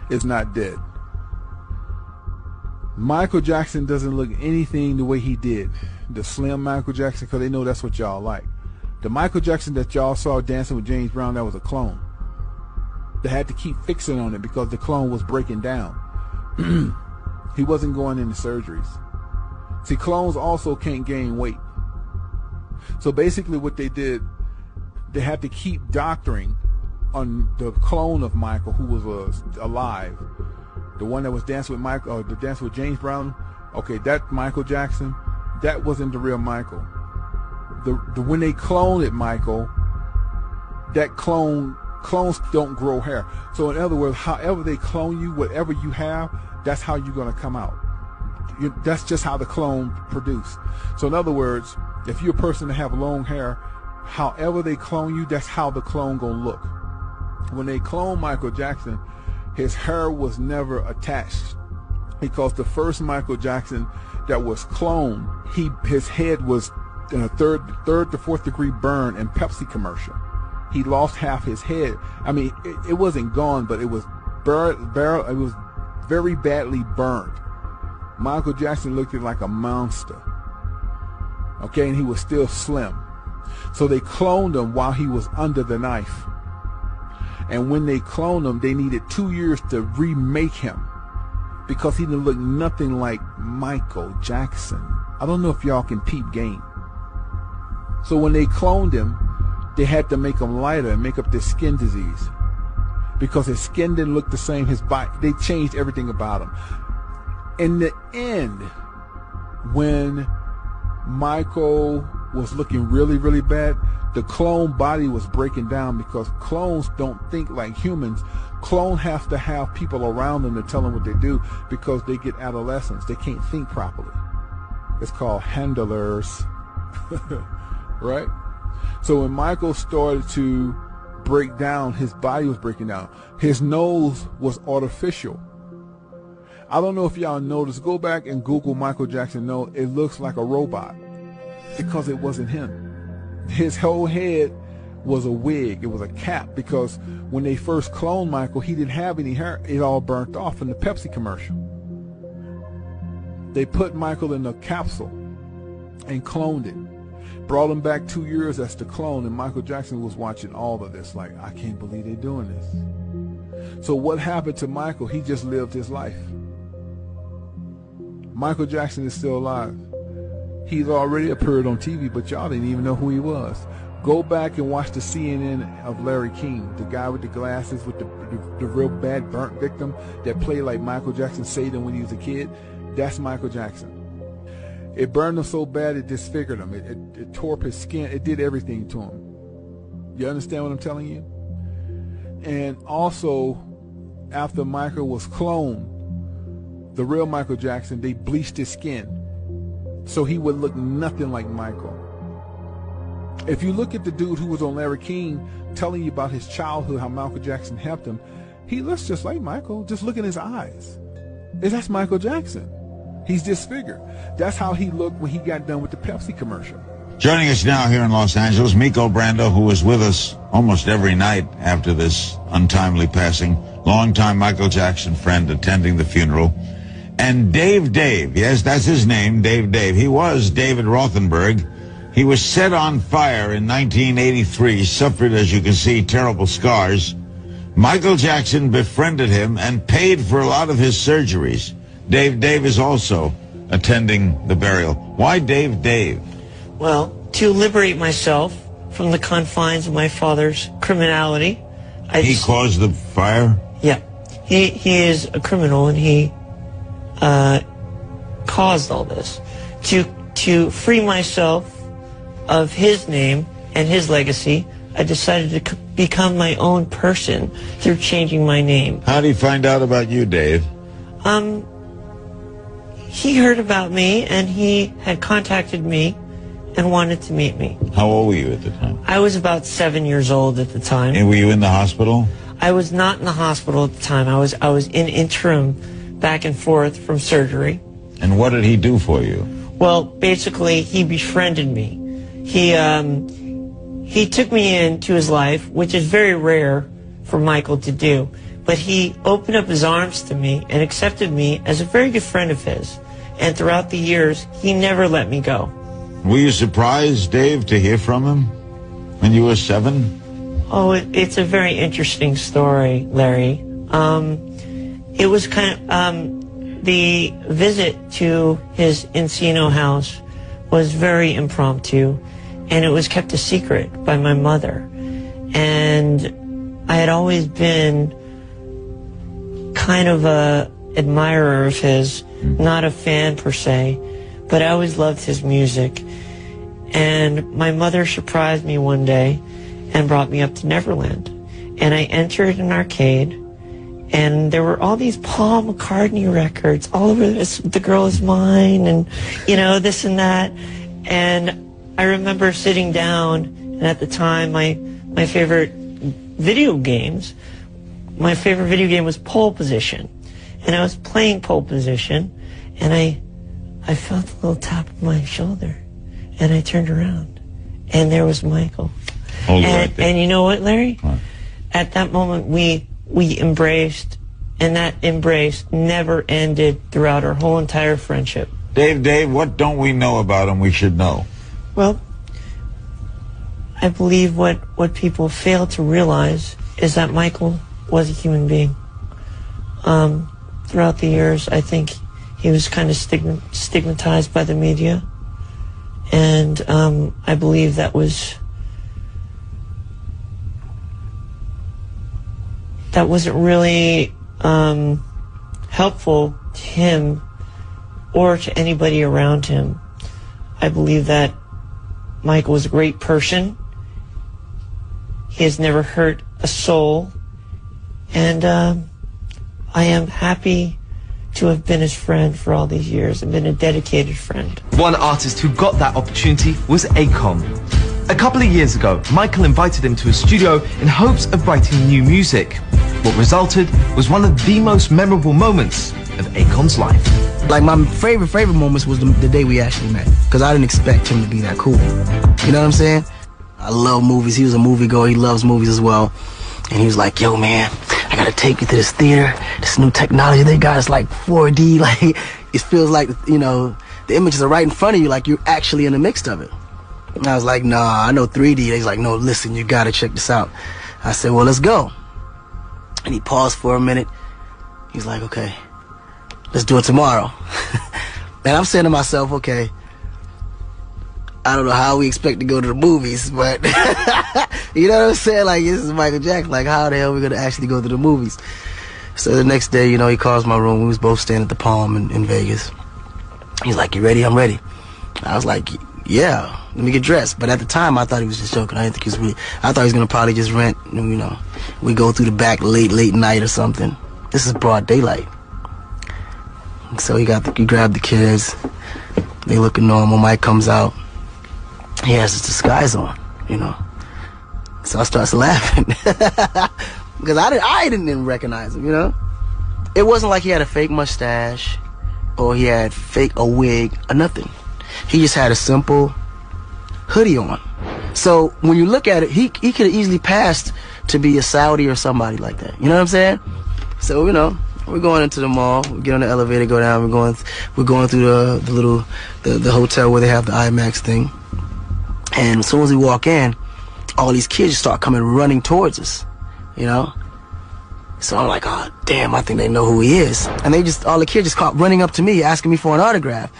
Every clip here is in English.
is not dead. Michael Jackson doesn't look anything the way he did. The slim Michael Jackson, because they know that's what y'all like. The Michael Jackson that y'all saw dancing with James Brown, that was a clone. They had to keep fixing on it because the clone was breaking down. He wasn't going into surgeries. See, clones also can't gain weight. So basically what they did, they had to keep doctoring on the clone of Michael who was alive. The one that was dancing with Michael, the dance with James Brown. Okay, that Michael Jackson, that wasn't the real Michael. When they cloned it, Michael, that clones don't grow hair. So in other words, however they clone you, whatever you have, that's how you're going to come out. That's just how the clone produced. So in other words, if you're a person that have long hair, however they clone you, that's how the clone gonna look. When they cloned Michael Jackson, his hair was never attached, because the first Michael Jackson that was cloned, his head was in a third to fourth degree burn in Pepsi commercial. He lost half his head. I mean, it wasn't gone, but it was it was very badly burned. Michael Jackson looked like a monster. Okay, and he was still slim. So they cloned him while he was under the knife. And when they cloned him, they needed 2 years to remake him because he didn't look nothing like Michael Jackson. I don't know if y'all can peep game. So when they cloned him, they had to make him lighter and make up this skin disease because his skin didn't look the same. His body, they changed everything about him. In the end, when Michael was looking really, really bad, the clone body was breaking down because clones don't think like humans. Clone has to have people around them to tell them what they do because they get adolescence. They can't think properly. It's called handlers, right? So when Michael started to break down, his body was breaking down. His nose was artificial. I don't know if y'all noticed. Go back and Google Michael Jackson nose. It looks like a robot because it wasn't him. His whole head was a wig. It was a cap because when they first cloned Michael, he didn't have any hair. It all burnt off in the Pepsi commercial. They put Michael in a capsule and cloned it. Brought him back 2 years as the clone, and Michael Jackson was watching all of this like, I can't believe they're doing this. So what happened to Michael? He just lived his life. Michael Jackson is still alive. He's already appeared on TV, but y'all didn't even know who he was. Go back and watch the CNN of Larry King, the guy with the glasses with the real bad burnt victim that played like Michael Jackson Satan when he was a kid. That's Michael Jackson. It burned him so bad it disfigured him. It tore up his skin. It did everything to him. You understand what I'm telling you? And also, after Michael was cloned, the real Michael Jackson, they bleached his skin so he would look nothing like Michael. If you look at the dude who was on Larry King telling you about his childhood, how Michael Jackson helped him, he looks just like Michael. Just look at his eyes. That's Michael Jackson. He's disfigured. That's how he looked when he got done with the Pepsi commercial. Joining us now here in Los Angeles, Miko Brando, who was with us almost every night after this untimely passing, longtime Michael Jackson friend attending the funeral. And Dave, yes, that's his name, Dave. He was David Rothenberg. He was set on fire in 1983, suffered, as you can see, terrible scars. Michael Jackson befriended him and paid for a lot of his surgeries. Dave is also attending the burial. Why Dave? Well, to liberate myself from the confines of my father's criminality. He caused the fire? Yeah. He is a criminal, and he caused all this. To free myself of his name and his legacy, I decided to become my own person through changing my name. How did he find out about you, Dave? He heard about me, and he had contacted me and wanted to meet me. How old were you at the time? I was about 7 years old at the time. And were you in the hospital? I was not in the hospital at the time. I was in interim back and forth from surgery. And what did he do for you? Well, basically, he befriended me. He took me into his life, which is very rare for Michael to do. But he opened up his arms to me and accepted me as a very good friend of his. And throughout the years, he never let me go. Were you surprised, Dave, to hear from him when you were 7? Oh, it's a very interesting story, Larry. It was kind of, the visit to his Encino house was very impromptu, and it was kept a secret by my mother. And I had always been kind of a admirer of his, not a fan per se, but I always loved his music. And my mother surprised me one day and brought me up to Neverland. And I entered an arcade, and there were all these Paul McCartney records all over this, The Girl Is Mine, and, you know, this and that. And I remember sitting down, and at the time, my favorite video games, my favorite video game was Pole Position. And I was playing Pole Position, and I felt a little tap on my shoulder, and I turned around, and there was Michael. And you know what, Larry? What? At that moment, we embraced, and that embrace never ended throughout our whole entire friendship. Dave, what don't we know about him we should know? Well, I believe what people fail to realize is that Michael was a human being. Throughout the years, I think he was kind of stigmatized by the media, and I believe that wasn't really helpful to him or to anybody around him. I believe that Michael was a great person. He has never hurt a soul, and I am happy to have been his friend for all these years and been a dedicated friend. One artist who got that opportunity was Akon. A couple of years ago, Michael invited him to his studio in hopes of writing new music. What resulted was one of the most memorable moments of Akon's life. Like, my favorite moments was the day we actually met, because I didn't expect him to be that cool. You know what I'm saying? I love movies. He was a moviegoer. He loves movies as well. And he was like, yo, man, I gotta take you to this theater. This new technology they got, it's like 4D. Like, it feels like, you know, the images are right in front of you, like you're actually in the mix of it. And I was like, nah, I know 3D. He's like, no, listen, you gotta check this out. I said, well, let's go. And he paused for a minute. He's like, okay, let's do it tomorrow. And I'm saying to myself, okay, I don't know how we expect to go to the movies, but you know what I'm saying? Like, this is Michael Jackson. Like, how the hell are we going to actually go to the movies? So the next day, you know, he calls my room. We was both staying at the Palm in Vegas. He's like, you ready? I'm ready. I was like, yeah, let me get dressed. But at the time, I thought he was just joking. I didn't think he was really. I thought he was going to probably just rent, you know, we go through the back late night or something. This is broad daylight. So he grabbed the kids. They looking normal. Mike comes out. He has his disguise on, you know. So I starts laughing because I didn't recognize him, you know. It wasn't like he had a fake mustache or he had a wig or nothing. He just had a simple hoodie on. So when you look at it, he could have easily passed to be a Saudi or somebody like that. You know what I'm saying? So, you know, we're going into the mall. We get on the elevator, go down. We're going through the hotel where they have the IMAX thing. And as soon as we walk in, all these kids start coming running towards us, you know? So I'm like, oh, damn, I think they know who he is. And all the kids just come running up to me, asking me for an autograph.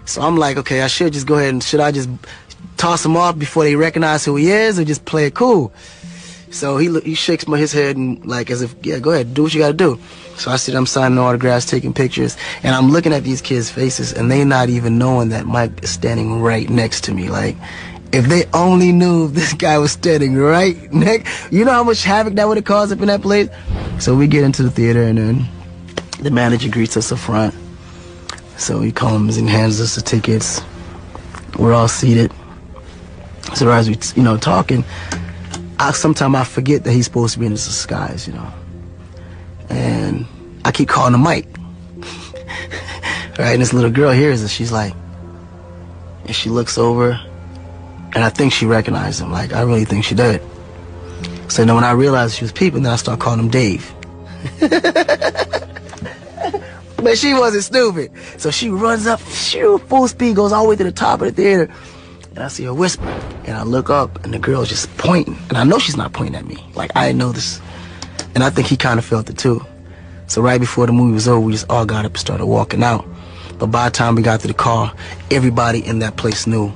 So I'm like, okay, I should just go ahead and should I just toss him off before they recognize who he is or just play it cool? So he shakes his head and like as if, yeah, go ahead, do what you gotta do. So I I'm signing autographs, taking pictures, and I'm looking at these kids' faces and they not even knowing that Mike is standing right next to me. Like, if they only knew this guy was standing right next, you know how much havoc that would have caused up in that place? So we get into the theater and then the manager greets us up front. So he comes and hands us the tickets. We're all seated. So as we, you know, talking, sometimes I forget that he's supposed to be in his disguise, you know. And I keep calling him Mike. Right, and this little girl hears us. She's like, and she looks over, and I think she recognized him. Like, I really think she did. So then when I realized she was peeping, then I started calling him Dave. But she wasn't stupid. So she runs up, shoo, full speed, goes all the way to the top of the theater. And I see her whisper. And I look up, and the girl's just pointing. And I know she's not pointing at me. Like, I didn't know this. And I think he kind of felt it, too. So right before the movie was over, we just all got up and started walking out. But by the time we got to the car, everybody in that place knew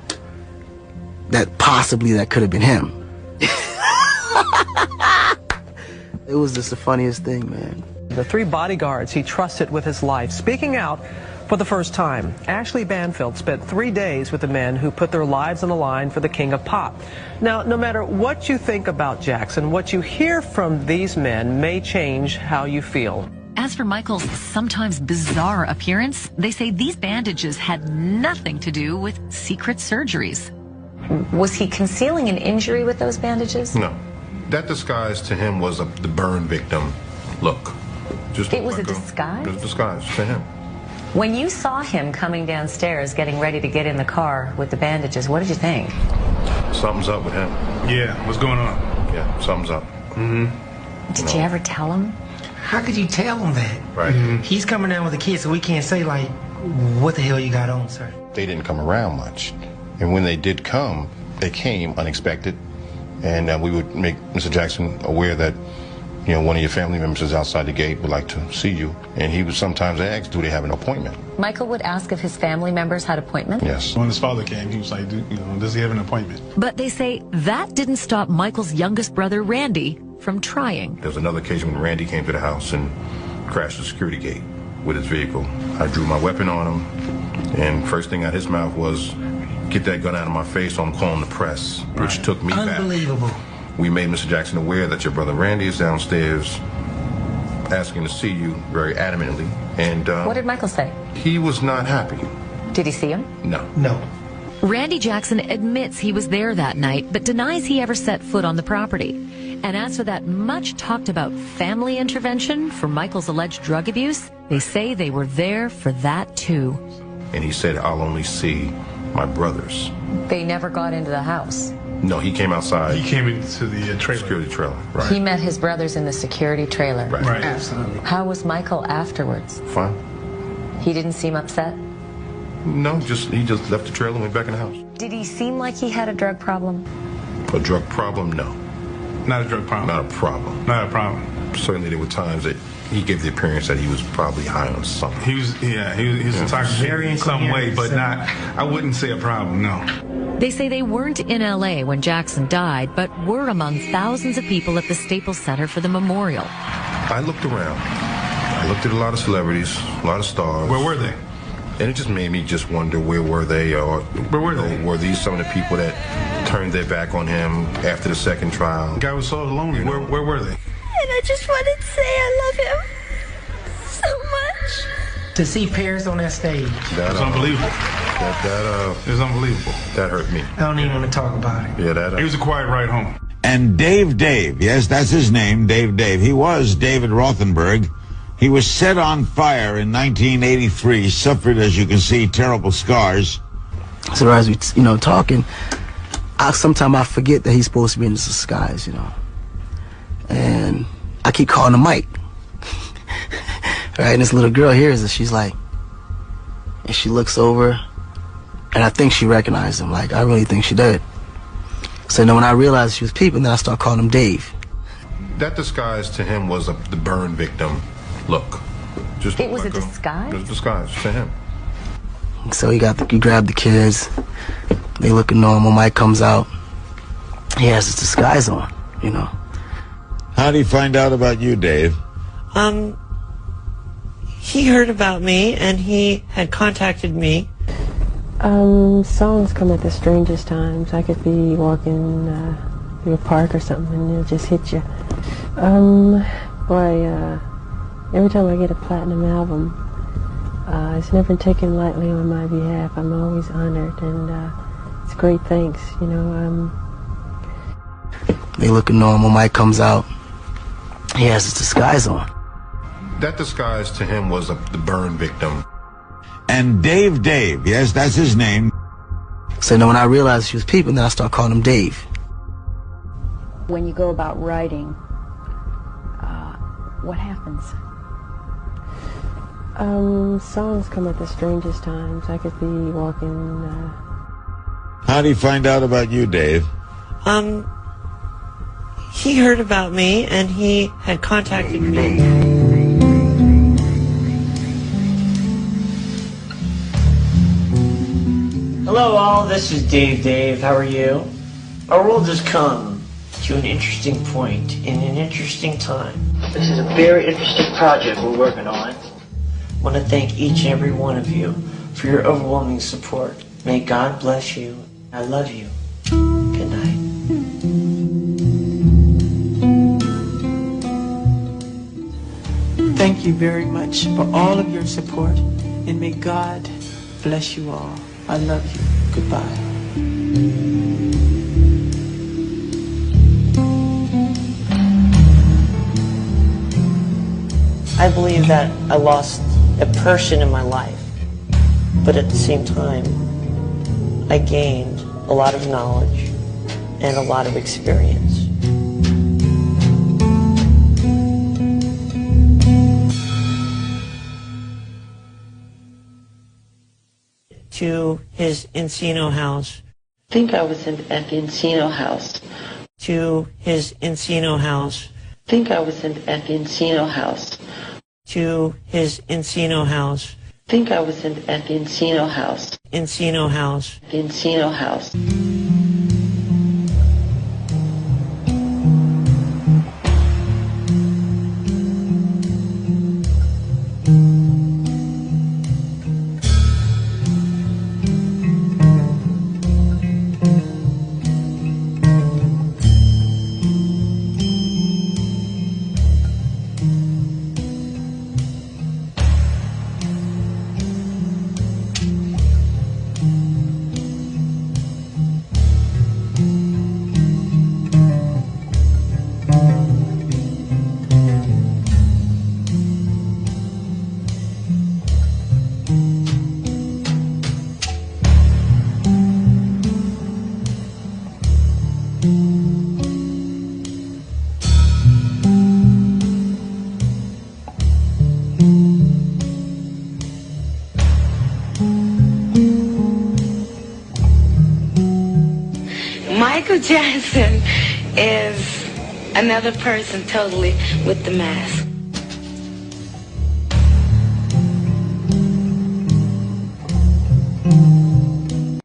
that possibly that could have been him. It was just the funniest thing, man. The 3 bodyguards he trusted with his life speaking out for the first time. Ashley Banfield spent 3 days with the men who put their lives on the line for the king of pop. Now, no matter what you think about Jackson, what you hear from these men may change how you feel. As for Michael's sometimes bizarre appearance, they say these bandages had nothing to do with secret surgeries. Was he concealing an injury with those bandages? No. That disguise to him was the burn victim look. Just it was a disguise? It was a disguise to him. When you saw him coming downstairs, getting ready to get in the car with the bandages, what did you think? Something's up with him. Yeah, what's going on? Yeah, something's up. Did you ever tell him? How could you tell him that? Right. He's coming down with a kid, so we can't say, like, what the hell you got on, sir? They didn't come around much. And when they did come, they came unexpected. And we would make Mr. Jackson aware that, you know, one of your family members is outside the gate, would like to see you. And he would sometimes ask, do they have an appointment? Michael would ask if his family members had appointments? Yes. When his father came, he was like, does he have an appointment? But they say that didn't stop Michael's youngest brother, Randy, from trying. There was another occasion when Randy came to the house and crashed the security gate with his vehicle. I drew my weapon on him, and first thing out his mouth was, get that gun out of my face or I'm calling the press, which took me back. Unbelievable. We made Mr. Jackson aware that your brother Randy is downstairs asking to see you very adamantly. And what did Michael say? He was not happy. Did he see him? No. No. Randy Jackson admits he was there that night, but denies he ever set foot on the property. And as for that much talked about family intervention for Michael's alleged drug abuse, they say they were there for that too. And he said, I'll only see my brothers. They never got into the house. No, he came outside. He came into the trailer. Security trailer, right. He met his brothers in the security trailer. Right. Absolutely. How was Michael afterwards? Fine. He didn't seem upset? No, he just left the trailer and went back in the house. Did he seem like he had a drug problem? A drug problem? No. Not a drug problem. Not a problem. Not a problem. Certainly there were times that he gave the appearance that he was probably high on something. He was intoxicated in some way, but not, I wouldn't say a problem, no. They say they weren't in L.A. when Jackson died, but were among thousands of people at the Staples Center for the memorial. I looked around. I looked at a lot of celebrities, a lot of stars. Where were they? And it just made me just wonder, where were they? Or where were they? Were these some of the people that turned their back on him after the second trial? The guy was so lonely. Where were they? And I just wanted to say I love him so much. To see Paris on that stage. It's unbelievable. It's unbelievable. That hurt me. I don't even want to talk about it. Yeah, It was a quiet ride home. And Dave, yes, that's his name, Dave. He was David Rothenberg. He was set on fire in 1983, suffered, as you can see, terrible scars. So as we, talking, sometimes I forget that he's supposed to be in this disguise, And I keep calling him Mike. Right, and this little girl hears it. She's like, and she looks over, and I think she recognized him. Like, I really think she did. So then when I realized she was peeping, then I start calling him Dave. That disguise to him was the burn victim look. It was a disguise? It was a disguise to him. So he grabbed the kids. They looking normal. Mike comes out. He has his disguise on, How did he find out about you, Dave? He heard about me, and he had contacted me. Songs come at the strangest times. I could be walking through a park or something, and it'll just hit you. Every time I get a platinum album, it's never taken lightly on my behalf. I'm always honored, and it's great thanks, They looking normal. Mike comes out. He has his disguise on. That disguise to him was the burn victim. And Dave, yes, that's his name. So then when I realized she was peeping, then I start calling him Dave. When you go about writing, what happens? Songs come at the strangest times. I could be walking. How do you find out about you, Dave? He heard about me and he had contacted me. Hello all, this is Dave. How are you? Our world has come to an interesting point in an interesting time. This is a very interesting project we're working on. I want to thank each and every one of you for your overwhelming support. May God bless you. I love you. Good night. Thank you very much for all of your support, and may God bless you all. I love you. Goodbye. I believe that I lost a person in my life, but at the same time, I gained a lot of knowledge and a lot of experience. To his Encino house. I think I was at the Encino house. To his Encino house. I think I was at the Encino house. To his Encino house. I think I was at the Encino house. Encino house. The Encino house. Michael Jackson is another person totally with the mask.